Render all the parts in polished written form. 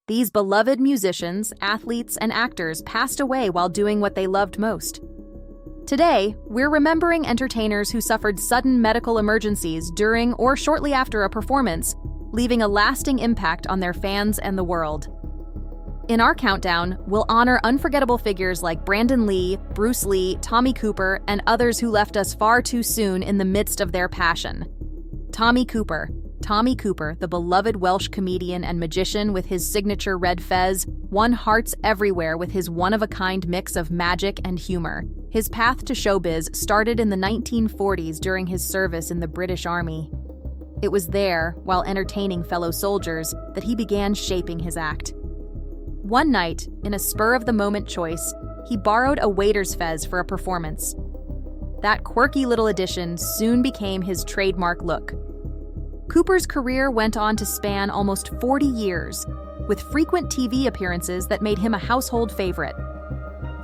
These beloved musicians, athletes, and actors passed away while doing what they loved most. Today, we're remembering entertainers who suffered sudden medical emergencies during or shortly after a performance, leaving a lasting impact on their fans and the world. In our countdown, we'll honor unforgettable figures like Brandon Lee, Bruce Lee, Tommy Cooper, and others who left us far too soon in the midst of their passion. Tommy Cooper, the beloved Welsh comedian and magician with his signature red fez, won hearts everywhere with his one-of-a-kind mix of magic and humor. His path to showbiz started in the 1940s during his service in the British Army. It was there, while entertaining fellow soldiers, that he began shaping his act. One night, in a spur-of-the-moment choice, he borrowed a waiter's fez for a performance. That quirky little addition soon became his trademark look. Cooper's career went on to span almost 40 years, with frequent TV appearances that made him a household favorite.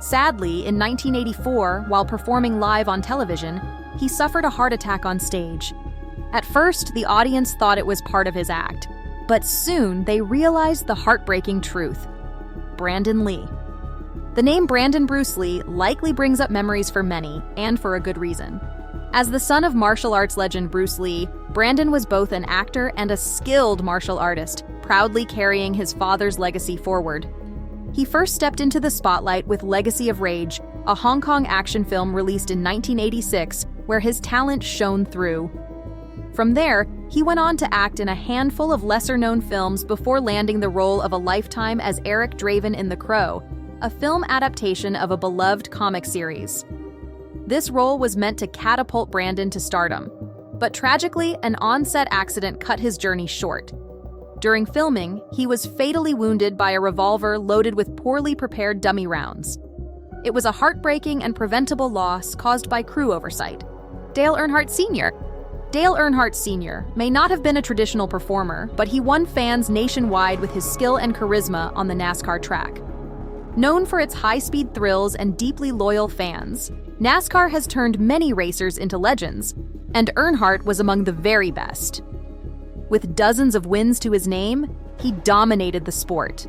Sadly, in 1984, while performing live on television, he suffered a heart attack on stage. At first, the audience thought it was part of his act, but soon they realized the heartbreaking truth. Brandon Lee. The name Brandon Bruce Lee likely brings up memories for many, and for a good reason. As the son of martial arts legend Bruce Lee, Brandon was both an actor and a skilled martial artist, proudly carrying his father's legacy forward. He first stepped into the spotlight with Legacy of Rage, a Hong Kong action film released in 1986, where his talent shone through. From there, he went on to act in a handful of lesser-known films before landing the role of a lifetime as Eric Draven in The Crow, a film adaptation of a beloved comic series. This role was meant to catapult Brandon to stardom, but tragically, an on-set accident cut his journey short. During filming, he was fatally wounded by a revolver loaded with poorly prepared dummy rounds. It was a heartbreaking and preventable loss caused by crew oversight. Dale Earnhardt Sr. may not have been a traditional performer, but he won fans nationwide with his skill and charisma on the NASCAR track. Known for its high-speed thrills and deeply loyal fans, NASCAR has turned many racers into legends, and Earnhardt was among the very best. With dozens of wins to his name, he dominated the sport.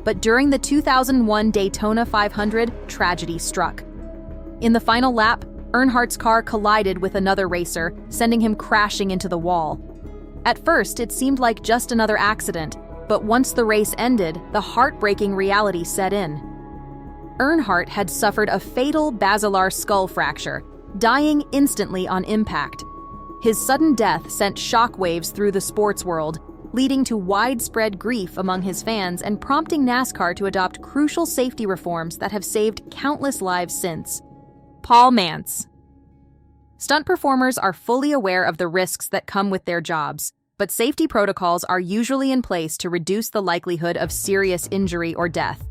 But during the 2001 Daytona 500, tragedy struck. In the final lap, Earnhardt's car collided with another racer, sending him crashing into the wall. At first, it seemed like just another accident, but once the race ended, the heartbreaking reality set in. Earnhardt had suffered a fatal basilar skull fracture, dying instantly on impact. His sudden death sent shockwaves through the sports world, leading to widespread grief among his fans and prompting NASCAR to adopt crucial safety reforms that have saved countless lives since. Paul Mance. Stunt performers are fully aware of the risks that come with their jobs, but safety protocols are usually in place to reduce the likelihood of serious injury or death.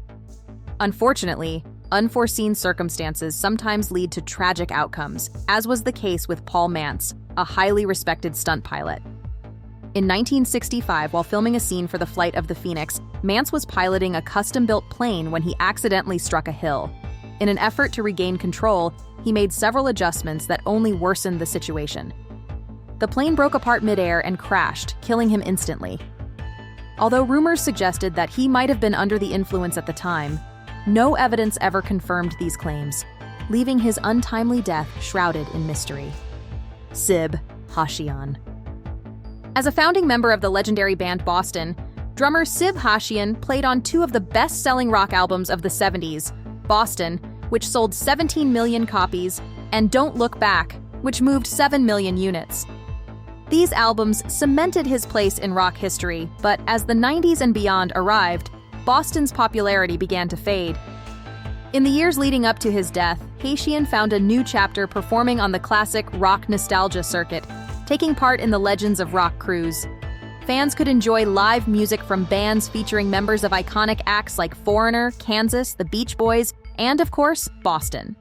Unfortunately, unforeseen circumstances sometimes lead to tragic outcomes, as was the case with Paul Mance, a highly respected stunt pilot. In 1965, while filming a scene for the Flight of the Phoenix, Mance was piloting a custom-built plane when he accidentally struck a hill. In an effort to regain control, he made several adjustments that only worsened the situation. The plane broke apart midair and crashed, killing him instantly. Although rumors suggested that he might have been under the influence at the time, no evidence ever confirmed these claims, leaving his untimely death shrouded in mystery. Sib Hashian. As a founding member of the legendary band Boston, drummer Sib Hashian played on two of the best-selling rock albums of the 70s, Boston, which sold 17 million copies, and Don't Look Back, which moved 7 million units. These albums cemented his place in rock history, but as the 90s and beyond arrived, Boston's popularity began to fade. In the years leading up to his death, Hashian found a new chapter performing on the classic rock nostalgia circuit, taking part in the Legends of Rock cruise. Fans could enjoy live music from bands featuring members of iconic acts like Foreigner, Kansas, the Beach Boys, and, of course, Boston.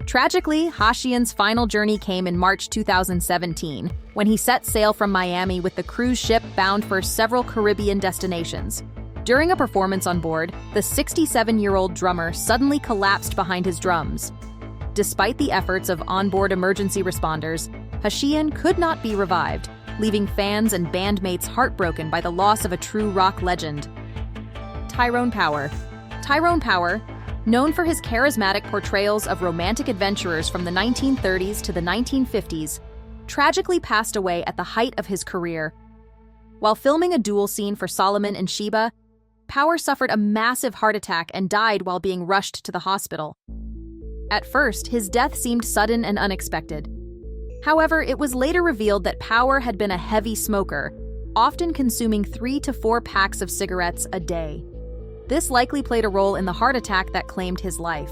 Tragically, Hashian's final journey came in March 2017, when he set sail from Miami with the cruise ship bound for several Caribbean destinations. During a performance on board, the 67-year-old drummer suddenly collapsed behind his drums. Despite the efforts of onboard emergency responders, Hashian could not be revived, leaving fans and bandmates heartbroken by the loss of a true rock legend. Tyrone Power. Tyrone Power, known for his charismatic portrayals of romantic adventurers from the 1930s to the 1950s, tragically passed away at the height of his career. While filming a duel scene for Solomon and Sheba, Power suffered a massive heart attack and died while being rushed to the hospital. At first, his death seemed sudden and unexpected. However, it was later revealed that Power had been a heavy smoker, often consuming 3 to 4 packs of cigarettes a day. This likely played a role in the heart attack that claimed his life.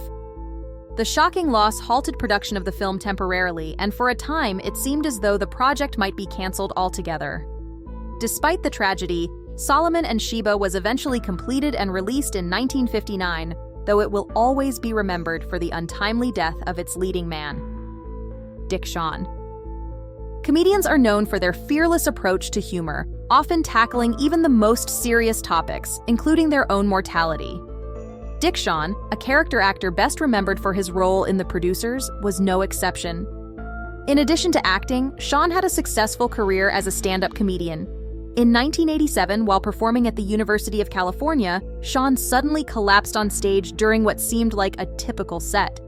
The shocking loss halted production of the film temporarily, and for a time it seemed as though the project might be canceled altogether. Despite the tragedy, Solomon and Sheba was eventually completed and released in 1959, though it will always be remembered for the untimely death of its leading man. Dick Shawn. Comedians are known for their fearless approach to humor, often tackling even the most serious topics, including their own mortality. Dick Shawn, a character actor best remembered for his role in The Producers, was no exception. In addition to acting, Shawn had a successful career as a stand-up comedian. In 1987, while performing at the University of California, Shawn suddenly collapsed on stage during what seemed like a typical set.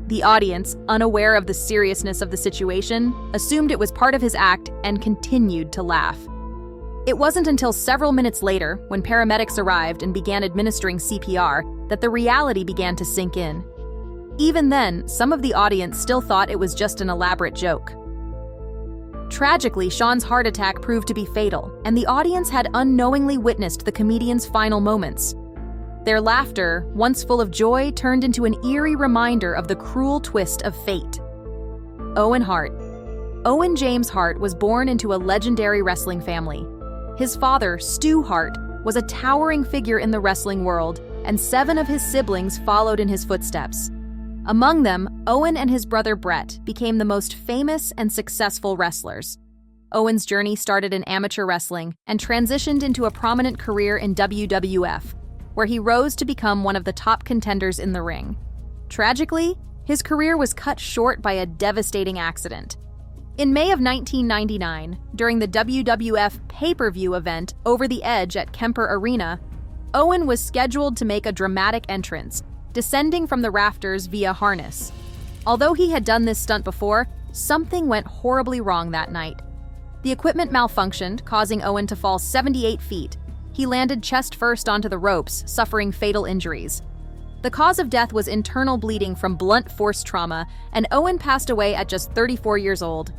The audience, unaware of the seriousness of the situation, assumed it was part of his act and continued to laugh. It wasn't until several minutes later, when paramedics arrived and began administering CPR, that the reality began to sink in. Even then, some of the audience still thought it was just an elaborate joke. Tragically, Shawn's heart attack proved to be fatal, and the audience had unknowingly witnessed the comedian's final moments. Their laughter, once full of joy, turned into an eerie reminder of the cruel twist of fate. Owen Hart. Owen James Hart was born into a legendary wrestling family. His father, Stu Hart, was a towering figure in the wrestling world, and 7 of his siblings followed in his footsteps. Among them, Owen and his brother Brett became the most famous and successful wrestlers. Owen's journey started in amateur wrestling and transitioned into a prominent career in WWF, where he rose to become one of the top contenders in the ring. Tragically, his career was cut short by a devastating accident. In May of 1999, during the WWF pay-per-view event Over the Edge at Kemper Arena, Owen was scheduled to make a dramatic entrance, descending from the rafters via harness. Although he had done this stunt before, something went horribly wrong that night. The equipment malfunctioned, causing Owen to fall 78 feet. He landed chest first onto the ropes, suffering fatal injuries. The cause of death was internal bleeding from blunt force trauma, and Owen passed away at just 34 years old.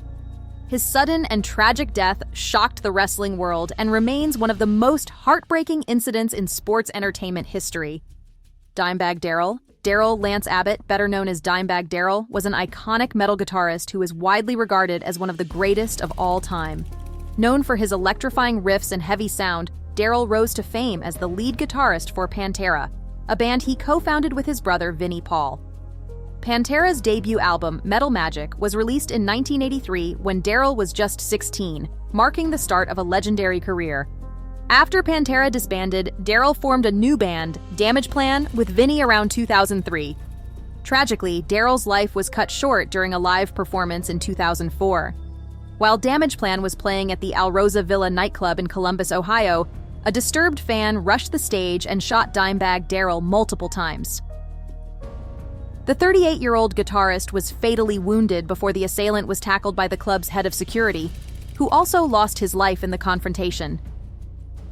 His sudden and tragic death shocked the wrestling world and remains one of the most heartbreaking incidents in sports entertainment history. Dimebag Darrell. Darrell Lance Abbott, better known as Dimebag Darrell, was an iconic metal guitarist who is widely regarded as one of the greatest of all time. Known for his electrifying riffs and heavy sound, Darrell rose to fame as the lead guitarist for Pantera, a band he co-founded with his brother Vinnie Paul. Pantera's debut album, Metal Magic, was released in 1983 when Darrell was just 16, marking the start of a legendary career. After Pantera disbanded, Darrell formed a new band, Damage Plan, with Vinnie around 2003. Tragically, Darrell's life was cut short during a live performance in 2004. While Damage Plan was playing at the Alrosa Villa nightclub in Columbus, Ohio, a disturbed fan rushed the stage and shot Dimebag Darrell multiple times. The 38-year-old guitarist was fatally wounded before the assailant was tackled by the club's head of security, who also lost his life in the confrontation.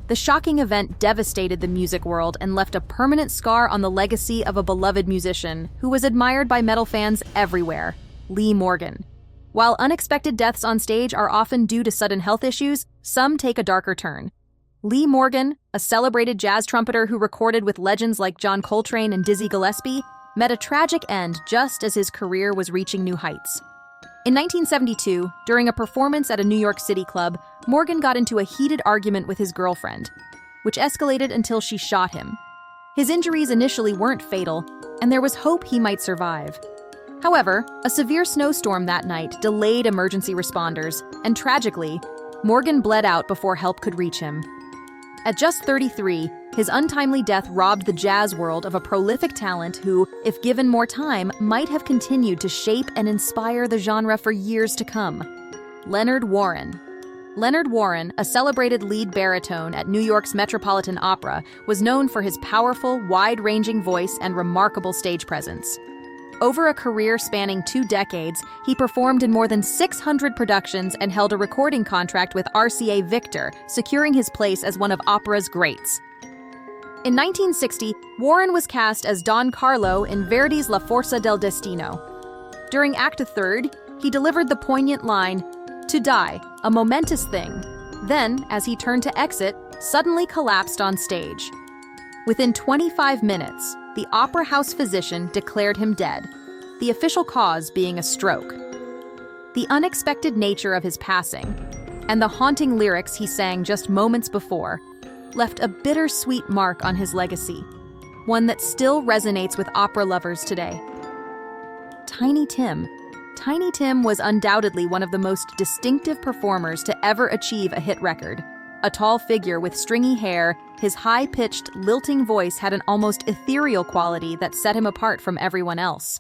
The shocking event devastated the music world and left a permanent scar on the legacy of a beloved musician who was admired by metal fans everywhere, Lee Morgan. While unexpected deaths on stage are often due to sudden health issues, some take a darker turn. Lee Morgan, a celebrated jazz trumpeter who recorded with legends like John Coltrane and Dizzy Gillespie, met a tragic end just as his career was reaching new heights. In 1972, during a performance at a New York City club, Morgan got into a heated argument with his girlfriend, which escalated until she shot him. His injuries initially weren't fatal, and there was hope he might survive. However, a severe snowstorm that night delayed emergency responders, and tragically, Morgan bled out before help could reach him. At just 33, his untimely death robbed the jazz world of a prolific talent who, if given more time, might have continued to shape and inspire the genre for years to come. Leonard Warren. Leonard Warren, a celebrated lead baritone at New York's Metropolitan Opera, was known for his powerful, wide-ranging voice and remarkable stage presence. Over a career spanning 2 decades, he performed in more than 600 productions and held a recording contract with RCA Victor, securing his place as one of opera's greats. In 1960, Warren was cast as Don Carlo in Verdi's La Forza del Destino. During Act III, he delivered the poignant line, "To die, a momentous thing." Then, as he turned to exit, suddenly collapsed on stage. Within 25 minutes, the opera house physician declared him dead, the official cause being a stroke. The unexpected nature of his passing, and the haunting lyrics he sang just moments before, left a bittersweet mark on his legacy, one that still resonates with opera lovers today. Tiny Tim. Tiny Tim was undoubtedly one of the most distinctive performers to ever achieve a hit record. A tall figure with stringy hair, his high-pitched, lilting voice had an almost ethereal quality that set him apart from everyone else.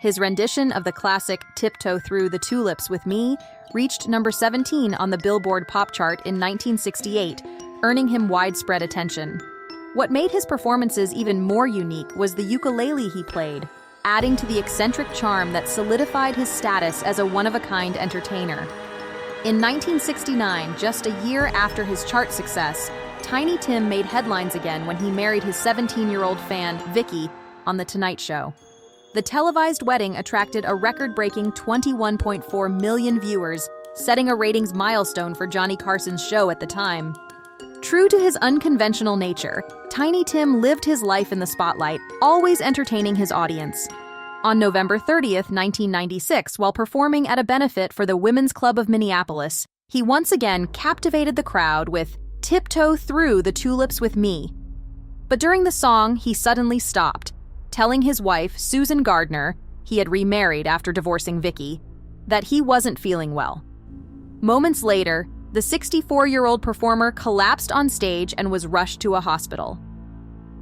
His rendition of the classic "Tiptoe Through the Tulips with Me" reached number 17 on the Billboard pop chart in 1968, earning him widespread attention. What made his performances even more unique was the ukulele he played, adding to the eccentric charm that solidified his status as a one-of-a-kind entertainer. In 1969, just a year after his chart success, Tiny Tim made headlines again when he married his 17-year-old fan, Vicky, on The Tonight Show. The televised wedding attracted a record-breaking 21.4 million viewers, setting a ratings milestone for Johnny Carson's show at the time. True to his unconventional nature, Tiny Tim lived his life in the spotlight, always entertaining his audience. On November 30th, 1996, while performing at a benefit for the Women's Club of Minneapolis, he once again captivated the crowd with "Tiptoe Through the Tulips with Me." But during the song, he suddenly stopped, telling his wife, Susan Gardner, he had remarried after divorcing Vicky, that he wasn't feeling well. Moments later, the 64-year-old performer collapsed on stage and was rushed to a hospital.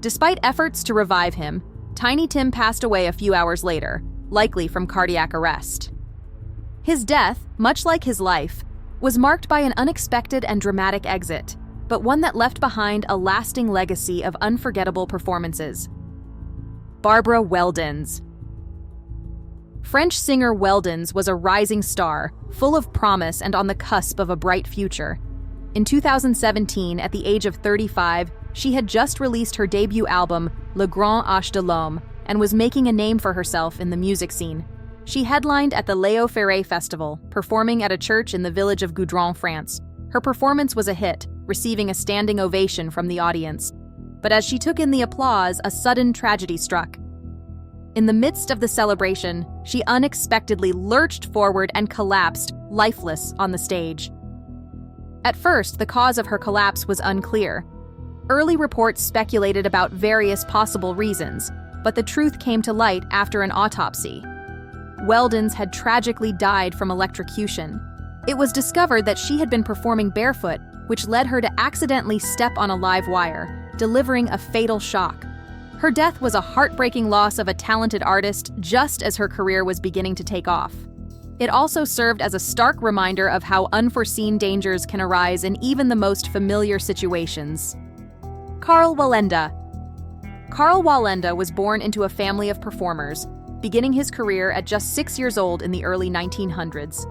Despite efforts to revive him, Tiny Tim passed away a few hours later, likely from cardiac arrest. His death, much like his life, was marked by an unexpected and dramatic exit, but one that left behind a lasting legacy of unforgettable performances. Barbara Weldons. French singer Weldons was a rising star, full of promise and on the cusp of a bright future. In 2017, at the age of 35, she had just released her debut album, Le Grand Âge de l'Homme, and was making a name for herself in the music scene. She headlined at the Léo Ferré Festival, performing at a church in the village of Goudron, France. Her performance was a hit, receiving a standing ovation from the audience. But as she took in the applause, a sudden tragedy struck. In the midst of the celebration, she unexpectedly lurched forward and collapsed, lifeless, on the stage. At first, the cause of her collapse was unclear. Early reports speculated about various possible reasons, but the truth came to light after an autopsy. Weldons had tragically died from electrocution. It was discovered that she had been performing barefoot, which led her to accidentally step on a live wire, delivering a fatal shock. Her death was a heartbreaking loss of a talented artist just as her career was beginning to take off. It also served as a stark reminder of how unforeseen dangers can arise in even the most familiar situations. Karl Wallenda. Karl Wallenda was born into a family of performers, beginning his career at just 6 years old in the early 1900s.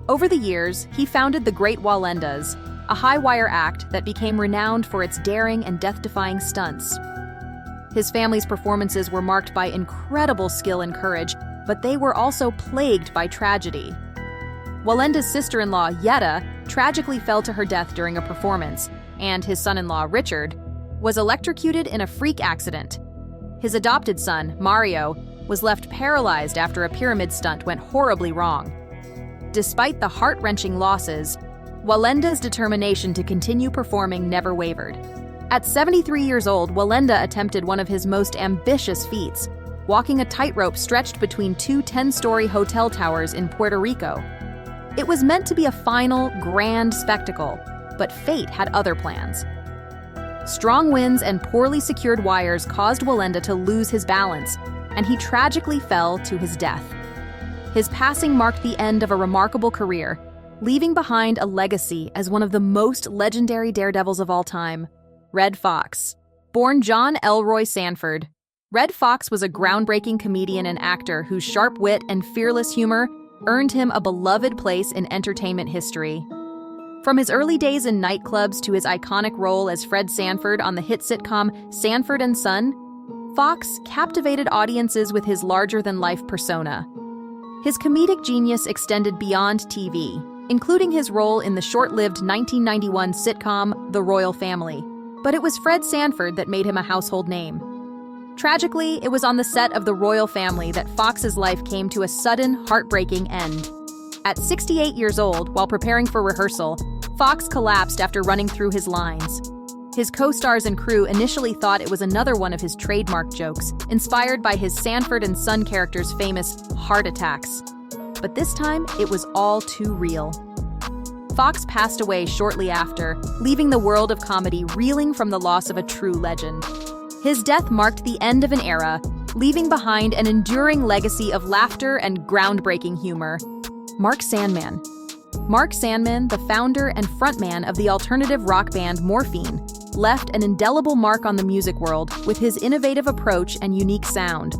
Over the years, he founded the Great Wallendas, a high-wire act that became renowned for its daring and death-defying stunts. His family's performances were marked by incredible skill and courage, but they were also plagued by tragedy. Wallenda's sister-in-law, Yetta, tragically fell to her death during a performance, and his son-in-law, Richard, was electrocuted in a freak accident. His adopted son, Mario, was left paralyzed after a pyramid stunt went horribly wrong. Despite the heart-wrenching losses, Wallenda's determination to continue performing never wavered. At 73 years old, Wallenda attempted one of his most ambitious feats, walking a tightrope stretched between 2 10-story hotel towers in Puerto Rico. It was meant to be a final, grand spectacle, but fate had other plans. Strong winds and poorly secured wires caused Wallenda to lose his balance, and he tragically fell to his death. His passing marked the end of a remarkable career, leaving behind a legacy as one of the most legendary daredevils of all time. Red Fox. Born John Elroy Sanford, Red Fox was a groundbreaking comedian and actor whose sharp wit and fearless humor earned him a beloved place in entertainment history. From his early days in nightclubs to his iconic role as Fred Sanford on the hit sitcom Sanford and Son, Fox captivated audiences with his larger-than-life persona. His comedic genius extended beyond TV, including his role in the short-lived 1991 sitcom The Royal Family. But it was Fred Sanford that made him a household name. Tragically, it was on the set of The Royal Family that Fox's life came to a sudden, heartbreaking end. At 68 years old, while preparing for rehearsal, Fox collapsed after running through his lines. His co-stars and crew initially thought it was another one of his trademark jokes, inspired by his Sanford and Son character's famous heart attacks. But this time, it was all too real. Fox passed away shortly after, leaving the world of comedy reeling from the loss of a true legend. His death marked the end of an era, leaving behind an enduring legacy of laughter and groundbreaking humor. Mark Sandman. Mark Sandman, the founder and frontman of the alternative rock band Morphine, left an indelible mark on the music world with his innovative approach and unique sound.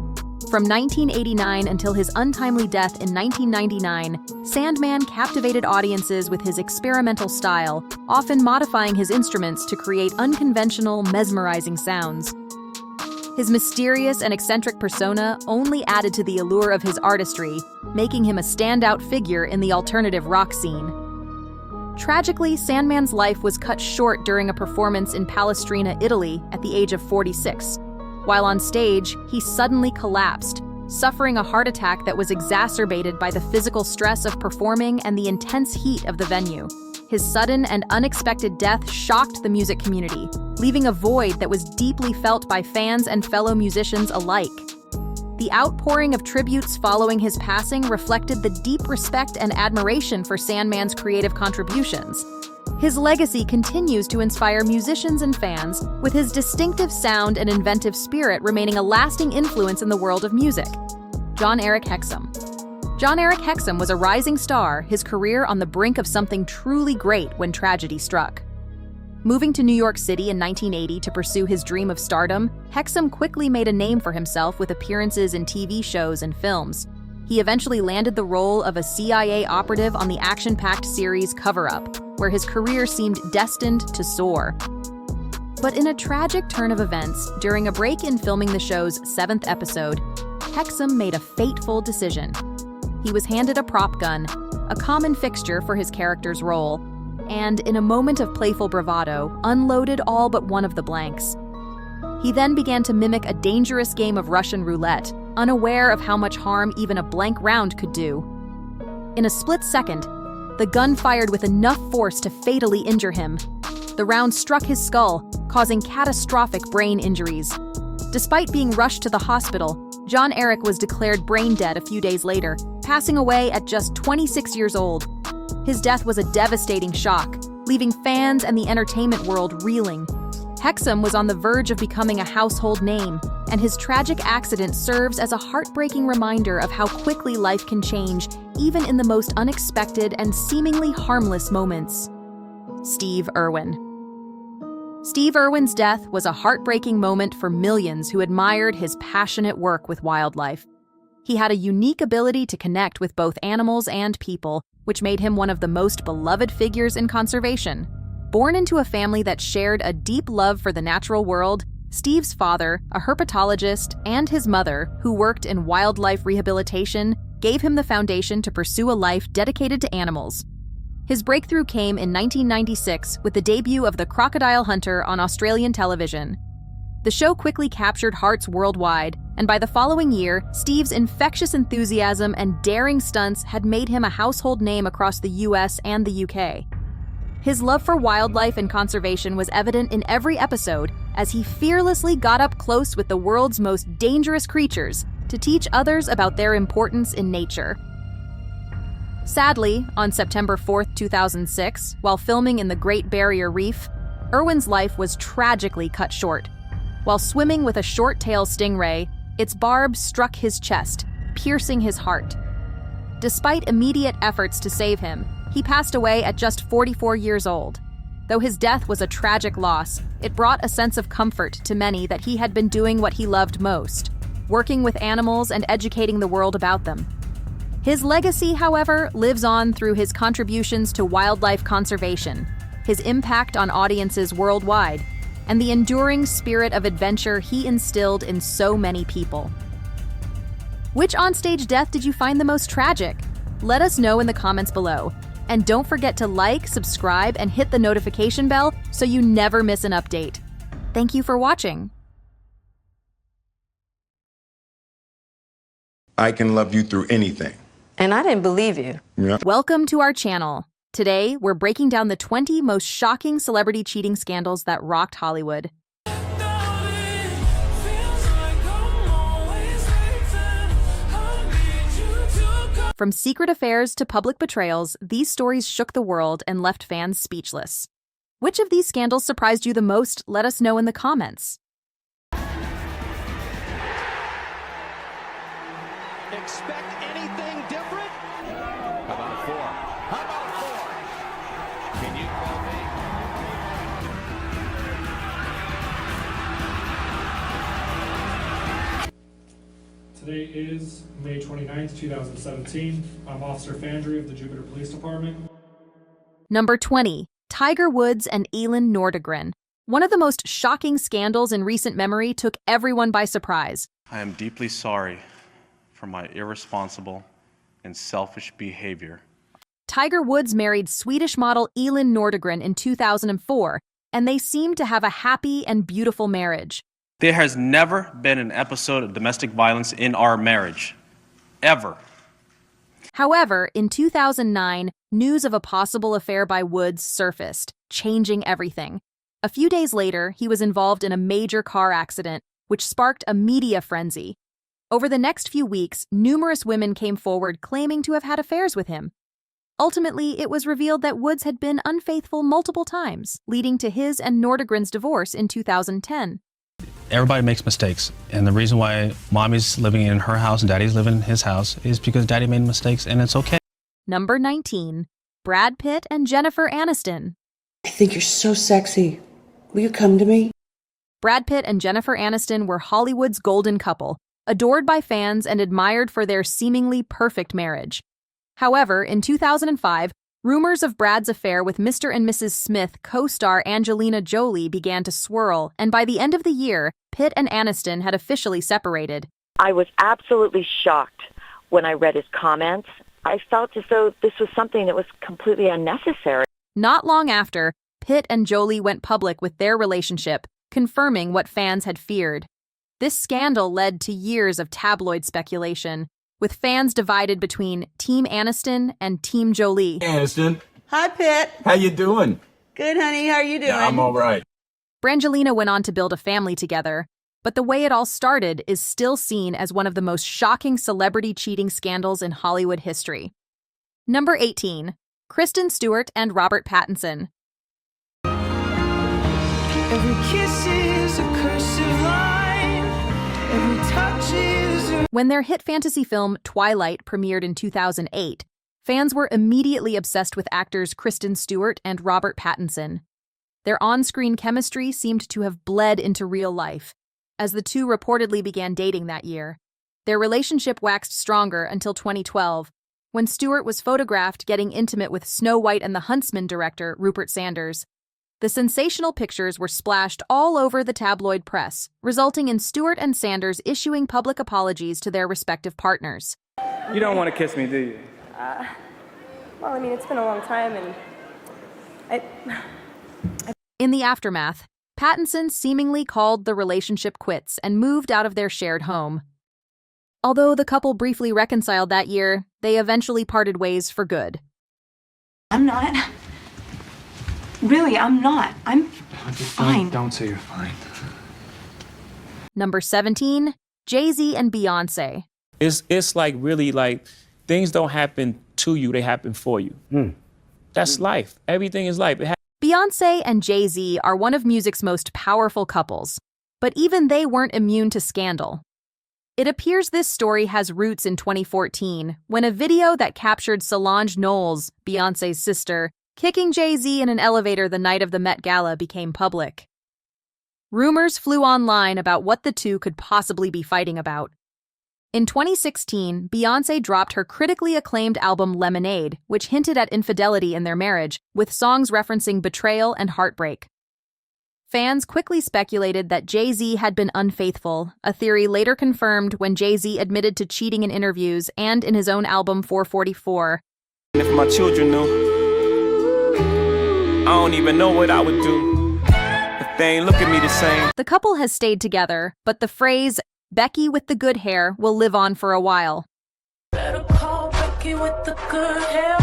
From 1989 until his untimely death in 1999, Sandman captivated audiences with his experimental style, often modifying his instruments to create unconventional, mesmerizing sounds. His mysterious and eccentric persona only added to the allure of his artistry, making him a standout figure in the alternative rock scene. Tragically, Sandman's life was cut short during a performance in Palestrina, Italy, at the age of 46. While on stage, he suddenly collapsed, suffering a heart attack that was exacerbated by the physical stress of performing and the intense heat of the venue. His sudden and unexpected death shocked the music community, leaving a void that was deeply felt by fans and fellow musicians alike. The outpouring of tributes following his passing reflected the deep respect and admiration for Sandman's creative contributions. His legacy continues to inspire musicians and fans, with his distinctive sound and inventive spirit remaining a lasting influence in the world of music. John Eric Hexum. John Eric Hexum was a rising star, his career on the brink of something truly great when tragedy struck. Moving to New York City in 1980 to pursue his dream of stardom, Hexum quickly made a name for himself with appearances in TV shows and films. He eventually landed the role of a CIA operative on the action-packed series Cover Up, where his career seemed destined to soar. But in a tragic turn of events, during a break in filming the show's 7th episode, Hexum made a fateful decision. He was handed a prop gun, a common fixture for his character's role, and, in a moment of playful bravado, unloaded all but one of the blanks. He then began to mimic a dangerous game of Russian roulette, unaware of how much harm even a blank round could do. In a split second, the gun fired with enough force to fatally injure him. The round struck his skull, causing catastrophic brain injuries. Despite being rushed to the hospital, John Eric was declared brain dead a few days later, passing away at just 26 years old. His death was a devastating shock, leaving fans and the entertainment world reeling. Hexum was on the verge of becoming a household name, and his tragic accident serves as a heartbreaking reminder of how quickly life can change, even in the most unexpected and seemingly harmless moments. Steve Irwin. Steve Irwin's death was a heartbreaking moment for millions who admired his passionate work with wildlife. He had a unique ability to connect with both animals and people, which made him one of the most beloved figures in conservation. Born into a family that shared a deep love for the natural world, Steve's father, a herpetologist, and his mother, who worked in wildlife rehabilitation, gave him the foundation to pursue a life dedicated to animals. His breakthrough came in 1996 with the debut of The Crocodile Hunter on Australian television. The show quickly captured hearts worldwide, and by the following year, Steve's infectious enthusiasm and daring stunts had made him a household name across the US and the UK. His love for wildlife and conservation was evident in every episode, as he fearlessly got up close with the world's most dangerous creatures to teach others about their importance in nature. Sadly, on September 4, 2006, while filming in the Great Barrier Reef, Irwin's life was tragically cut short. While swimming with a short-tail stingray, its barb struck his chest, piercing his heart. Despite immediate efforts to save him, He passed away at just 44 years old. Though his death was a tragic loss, it brought a sense of comfort to many that he had been doing what he loved most, working with animals and educating the world about them. His legacy, however, lives on through his contributions to wildlife conservation, his impact on audiences worldwide, and the enduring spirit of adventure he instilled in so many people. Which onstage death did you find the most tragic? Let us know in the comments below. And don't forget to like, subscribe, and hit the notification bell so you never miss an update. Thank you for watching. I can love you through anything. And I didn't believe you. Yeah. Welcome to our channel. Today, we're breaking down the 20 most shocking celebrity cheating scandals that rocked Hollywood. From secret affairs to public betrayals, these stories shook the world and left fans speechless. Which of these scandals surprised you the most? Let us know in the comments. Expect anything different? How about four? How about four? Can you call me? Today is May 29th, 2017. I'm Officer Fandry of the Jupiter Police Department. Number 20. Tiger Woods and Elin Nordegren. One of the most shocking scandals in recent memory took everyone by surprise. I am deeply sorry for my irresponsible and selfish behavior. Tiger Woods married Swedish model Elin Nordegren in 2004, and they seemed to have a happy and beautiful marriage. There has never been an episode of domestic violence in our marriage. Ever. However, in 2009, news of a possible affair by Woods surfaced, changing everything. A few days later, he was involved in a major car accident, which sparked a media frenzy. Over the next few weeks, numerous women came forward claiming to have had affairs with him. Ultimately, it was revealed that Woods had been unfaithful multiple times, leading to his and Nordegren's divorce in 2010. Everybody makes mistakes, and the reason why mommy's living in her house and daddy's living in his house is because daddy made mistakes, and it's okay. Number 19. Brad Pitt and Jennifer Aniston. I think you're so sexy. Will you come to me? Brad Pitt and Jennifer Aniston were Hollywood's golden couple, adored by fans and admired for their seemingly perfect marriage. However, in 2005, rumors of Brad's affair with Mr. and Mrs. Smith co-star Angelina Jolie began to swirl, and by the end of the year, Pitt and Aniston had officially separated. I was absolutely shocked when I read his comments. I felt as though this was something that was completely unnecessary. Not long after, Pitt and Jolie went public with their relationship, confirming what fans had feared. This scandal led to years of tabloid speculation, with fans divided between Team Aniston and Team Jolie. Aniston. Hi, Pitt. How you doing? Good, honey. How are you doing? Yeah, I'm all right. Brangelina went on to build a family together, but the way it all started is still seen as one of the most shocking celebrity cheating scandals in Hollywood history. Number 18. Kristen Stewart and Robert Pattinson. Every kiss is a cursive line. Every touch is a... When their hit fantasy film Twilight premiered in 2008, fans were immediately obsessed with actors Kristen Stewart and Robert Pattinson. Their on-screen chemistry seemed to have bled into real life, as the two reportedly began dating that year. Their relationship waxed stronger until 2012, when Stewart was photographed getting intimate with Snow White and the Huntsman director Rupert Sanders. The sensational pictures were splashed all over the tabloid press, resulting in Stewart and Sanders issuing public apologies to their respective partners. You don't want to kiss me, do you? Well, I mean, it's been a long time, and In the aftermath, Pattinson seemingly called the relationship quits and moved out of their shared home. Although the couple briefly reconciled that year, they eventually parted ways for good. I'm not. Really, I'm not. I'm fine. Don't say you're fine. Number 17. Jay-Z and Beyonce. It's like really like things don't happen to you, they happen for you. That's life. Everything is life. Beyonce and Jay-Z are one of music's most powerful couples, but even they weren't immune to scandal. It appears this story has roots in 2014, when a video that captured Solange Knowles, Beyoncé's sister, kicking Jay-Z in an elevator the night of the Met Gala became public. Rumors flew online about what the two could possibly be fighting about. In 2016, Beyoncé dropped her critically acclaimed album Lemonade, which hinted at infidelity in their marriage, with songs referencing betrayal and heartbreak. Fans quickly speculated that Jay-Z had been unfaithful, a theory later confirmed when Jay-Z admitted to cheating in interviews and in his own album 444. If my children knew, I don't even know what I would do if they ain't look at me the same. The couple has stayed together, but the phrase, Becky with the good hair, will live on for a while. Better call Becky with the good hair.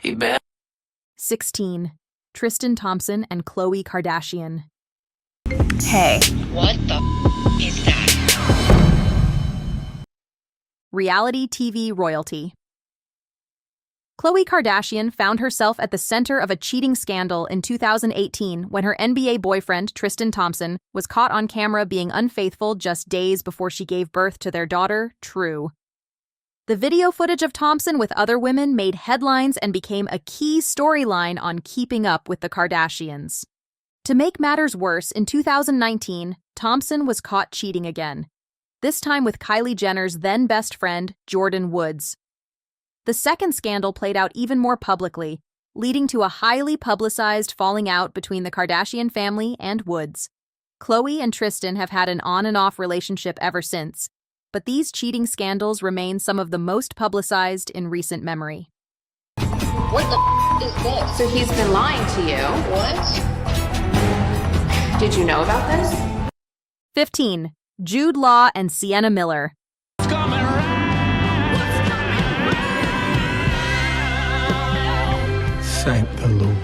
You better. 16. Tristan Thompson and Khloe Kardashian. Hey. What the is that? Reality TV royalty. Khloe Kardashian found herself at the center of a cheating scandal in 2018 when her NBA boyfriend, Tristan Thompson, was caught on camera being unfaithful just days before she gave birth to their daughter, True. The video footage of Thompson with other women made headlines and became a key storyline on Keeping Up with the Kardashians. To make matters worse, in 2019, Thompson was caught cheating again, this time with Kylie Jenner's then best friend, Jordyn Woods. The second scandal played out even more publicly, leading to a highly publicized falling out between the Kardashian family and Woods. Khloe and Tristan have had an on-and-off relationship ever since, but these cheating scandals remain some of the most publicized in recent memory. What the is this? So he's been lying to you. What? Did you know about this? 15. Jude Law and Sienna Miller. Thank the Lord.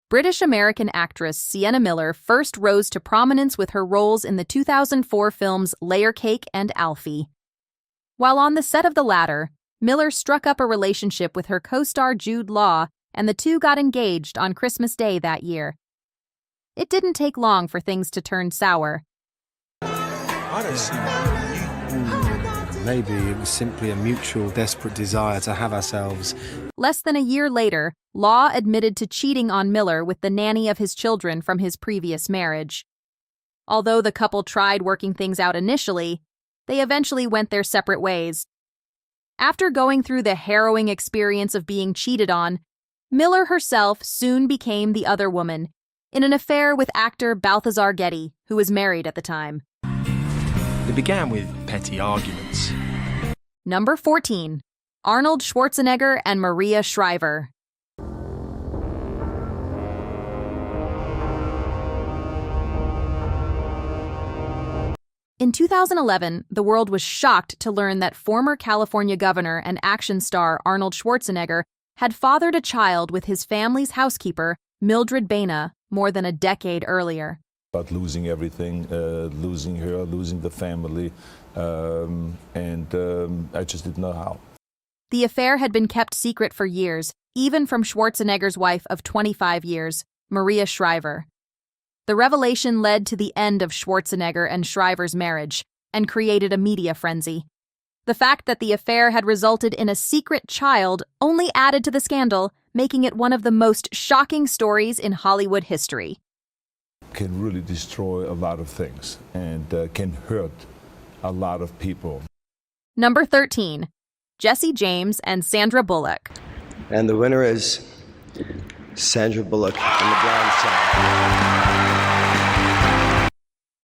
British-American actress Sienna Miller first rose to prominence with her roles in the 2004 films Layer Cake and Alfie. While on the set of the latter, Miller struck up a relationship with her co-star Jude Law, and the two got engaged on Christmas Day that year. It didn't take long for things to turn sour. I don't see maybe it was simply a mutual, desperate desire to have ourselves. Less than a year later, Law admitted to cheating on Miller with the nanny of his children from his previous marriage. Although the couple tried working things out initially, they eventually went their separate ways. After going through the harrowing experience of being cheated on, Miller herself soon became the other woman, in an affair with actor Balthazar Getty, who was married at the time. It began with petty arguments. Number 14. Arnold Schwarzenegger and Maria Shriver. In 2011, the world was shocked to learn that former California governor and action star Arnold Schwarzenegger had fathered a child with his family's housekeeper, Mildred Baina, more than a decade earlier. About losing everything, losing her, losing the family, and I just didn't know how. The affair had been kept secret for years, even from Schwarzenegger's wife of 25 years, Maria Shriver. The revelation led to the end of Schwarzenegger and Shriver's marriage and created a media frenzy. The fact that the affair had resulted in a secret child only added to the scandal, making it one of the most shocking stories in Hollywood history. Can really destroy a lot of things and can hurt a lot of people. Number 13. Jesse James and Sandra Bullock. And the winner is Sandra Bullock on The Blind Side.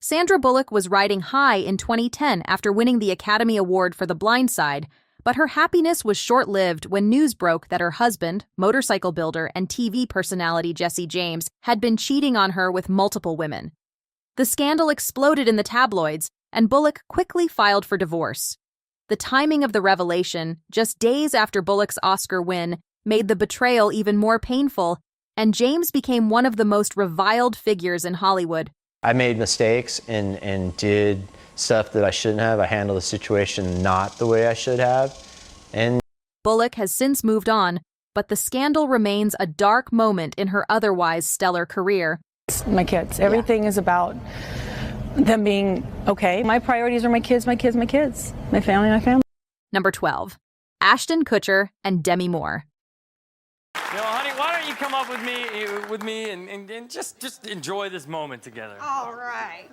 Sandra Bullock was riding high in 2010 after winning the Academy Award for The Blind Side, but her happiness was short-lived when news broke that her husband, motorcycle builder and TV personality Jesse James, had been cheating on her with multiple women. The scandal exploded in the tabloids, and Bullock quickly filed for divorce. The timing of the revelation, just days after Bullock's Oscar win, made the betrayal even more painful, and James became one of the most reviled figures in Hollywood. I made mistakes and did stuff that I shouldn't have. I handled the situation not the way I should have. And Bullock has since moved on, but the scandal remains a dark moment in her otherwise stellar career. My kids. Everything is about them being okay. My priorities are my kids, my kids, my kids, my family, my family. Number 12. Ashton Kutcher and Demi Moore. Honey, why don't you come up with me and just enjoy this moment together? All right.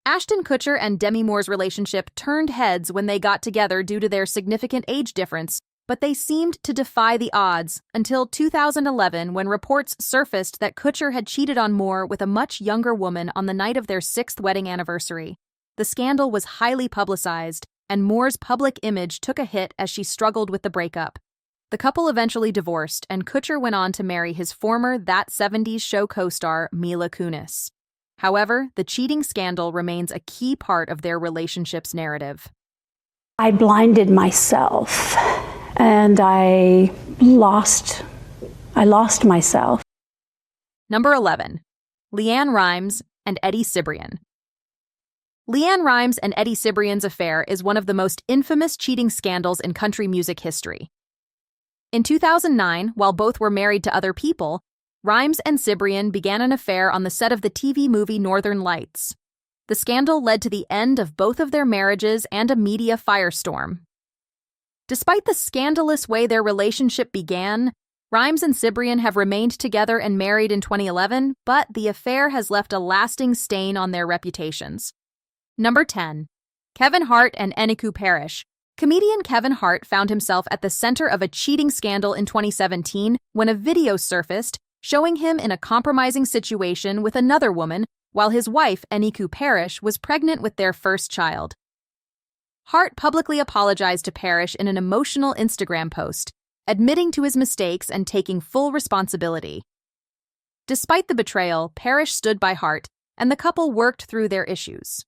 Ashton Kutcher and Demi Moore's relationship turned heads when they got together due to their significant age difference, but they seemed to defy the odds until 2011 when reports surfaced that Kutcher had cheated on Moore with a much younger woman on the night of their 6th wedding anniversary. The scandal was highly publicized, and Moore's public image took a hit as she struggled with the breakup. The couple eventually divorced, and Kutcher went on to marry his former That 70s Show co-star Mila Kunis. However, the cheating scandal remains a key part of their relationship's narrative. I blinded myself, and I lost myself. Number 11. LeAnn Rimes and Eddie Cibrian. LeAnn Rimes and Eddie Cibrian's affair is one of the most infamous cheating scandals in country music history. In 2009, while both were married to other people, Rimes and Cibrian began an affair on the set of the TV movie Northern Lights. The scandal led to the end of both of their marriages and a media firestorm. Despite the scandalous way their relationship began, Rimes and Cibrian have remained together and married in 2011, but the affair has left a lasting stain on their reputations. Number 10. Kevin Hart and Eniku Parrish. Comedian Kevin Hart found himself at the center of a cheating scandal in 2017 when a video surfaced showing him in a compromising situation with another woman while his wife, Eniku Parrish, was pregnant with their first child. Hart publicly apologized to Parrish in an emotional Instagram post, admitting to his mistakes and taking full responsibility. Despite the betrayal, Parrish stood by Hart, and the couple worked through their issues.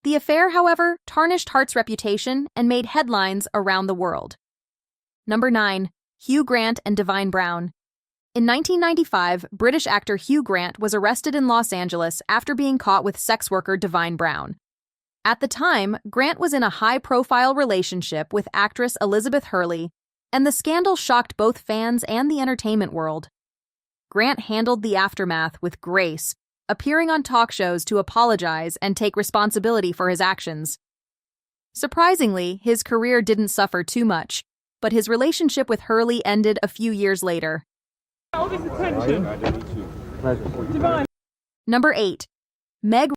The affair, however, tarnished Hart's reputation and made headlines around the world. Number 9. Hugh Grant and Divine Brown. In 1995, British actor Hugh Grant was arrested in Los Angeles after being caught with sex worker Divine Brown. At the time, Grant was in a high-profile relationship with actress Elizabeth Hurley, and the scandal shocked both fans and the entertainment world. Grant handled the aftermath with grace, appearing on talk shows to apologize and take responsibility for his actions. Surprisingly, his career didn't suffer too much, but his relationship with Hurley ended a few years later. All this attention. Number 8. Meg